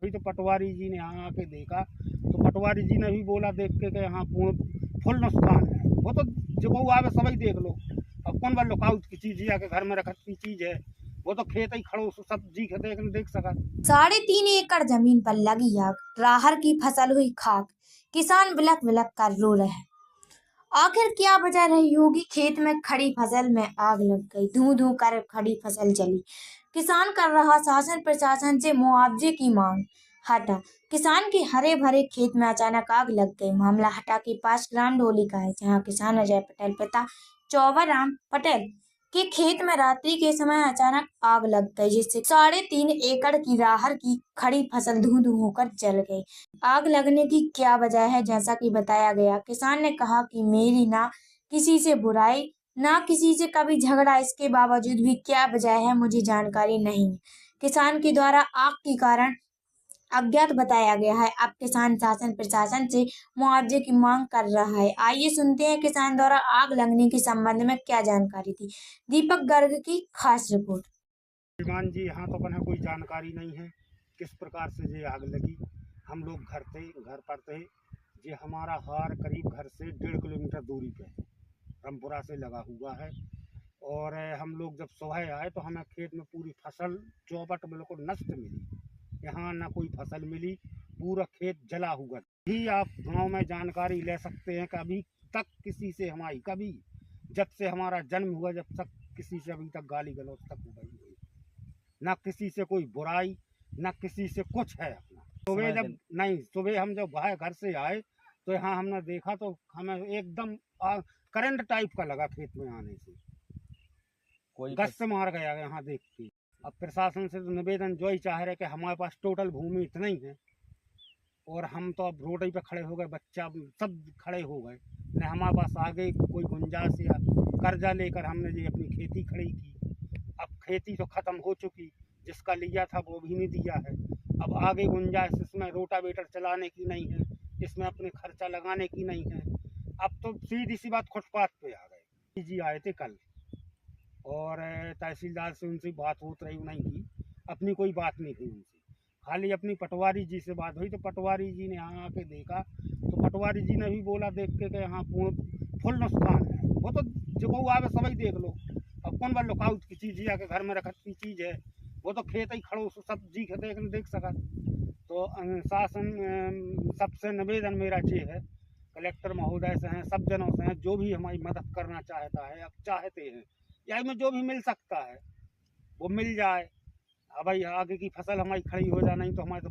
फिर तो पटवारी जी ने यहाँ आके देखा तो पटवारी जी ने भी बोला देख के कि यहाँ फुल नुकसान है। वो तो जो आवे सभी देख लो। अब कौन बार लुकाउट की चीज है कि घर में रखत की चीज है। वो तो खेत ही खड़ो सब्जी देख सका। 3.5 एकड़ जमीन पर लगी आग, राहर की फसल हुई खाक, किसान बिलख बिलख कर रो रहे हैं। आखिर क्या वजह रही होगी? खेत में खड़ी फसल में आग लग गई, धू धू कर खड़ी फसल जली। किसान कर रहा शासन प्रशासन से मुआवजे की मांग। हटा किसान के हरे भरे खेत में अचानक आग लग गई। मामला हटा के पास ग्राम डोली का है, जहां किसान अजय पटेल पिता चौबराम पटेल के खेत में रात्रि के समय अचानक आग लग गई, जिससे 3.5 एकड़ की राहर की खड़ी फसल धू धू होकर जल गई। आग लगने की क्या वजह है? जैसा कि बताया गया, किसान ने कहा कि मेरी ना किसी से बुराई, ना किसी से कभी झगड़ा, इसके बावजूद भी क्या वजह है मुझे जानकारी नहीं है। किसान के द्वारा आग के कारण अज्ञात बताया गया है। अब किसान शासन प्रशासन से मुआवजे की मांग कर रहा है। आइए सुनते हैं किसान द्वारा आग लगने के संबंध में क्या जानकारी थी। दीपक गर्ग की खास रिपोर्ट। श्रीमान जी, यहाँ तो अपना कोई जानकारी नहीं है किस प्रकार से ये आग लगी। हम लोग घर पर थे। ये हमारा हार करीब घर से 1.5 किलोमीटर दूरी पे है, रामपुरा से लगा हुआ है। और हम लोग जब सुबह आए तो हमें खेत में पूरी फसल चौपट बिल्कुल नष्ट मिली। यहाँ ना कोई फसल मिली, पूरा खेत जला हुआ। ही आप गांव में जानकारी ले सकते हैं कि अभी तक किसी से हमारी कभी जब से हमारा जन्म हुआ जब तक किसी से अभी तक गाली गलौज तक हुई हुई, ना किसी से कोई बुराई, ना किसी से कुछ है अपना। सुबह हम जब बाहर घर से आए तो यहाँ हमने देखा तो हमें एकदम करंट टाइप का लगा खेत में आने से, कोई गस से मार गया यहाँ देख के। अब प्रशासन से तो निवेदन जो ही चाह रहे कि हमारे पास टोटल भूमि इतना ही है और हम तो अब रोड पे खड़े हो गए, बच्चा सब खड़े हो गए, न हमारे पास आगे कोई गुंजाइश या कर्जा लेकर हमने ये अपनी खेती खड़ी की। अब खेती तो ख़त्म हो चुकी, जिसका लिया था वो भी नहीं दिया है। अब आगे गुंजाइश इसमें रोटावेटर चलाने की नहीं है, इसमें अपने खर्चा लगाने की नहीं है। अब तो सीधी सी बात फुटपाथ पे आ गए। जी आए थे कल और तहसीलदार से उनसे बात होत रही नहीं की, अपनी कोई बात नहीं हुई उनसे, खाली अपनी पटवारी जी से बात हुई। तो पटवारी जी ने यहाँ आके देखा तो पटवारी जी ने भी बोला देख के कि यहाँ फुल नुकसान है। वो तो जो आवे सभी देख लो। अब कौन बार लुकाउट की चीज है कि घर में रखत की चीज है। वो तो खेत ही खड़ो सब्जी देख सका। तो शासन सबसे निवेदन मेरा ये है, कलेक्टर महोदय से हैं, सब जनों से हैं, जो भी हमारी मदद करना चाहता है, अब चाहते हैं या में जो भी मिल सकता है वो मिल जाए। अब भाई आगे की फसल हमारी खड़ी हो जाए, नहीं तो हमारे तो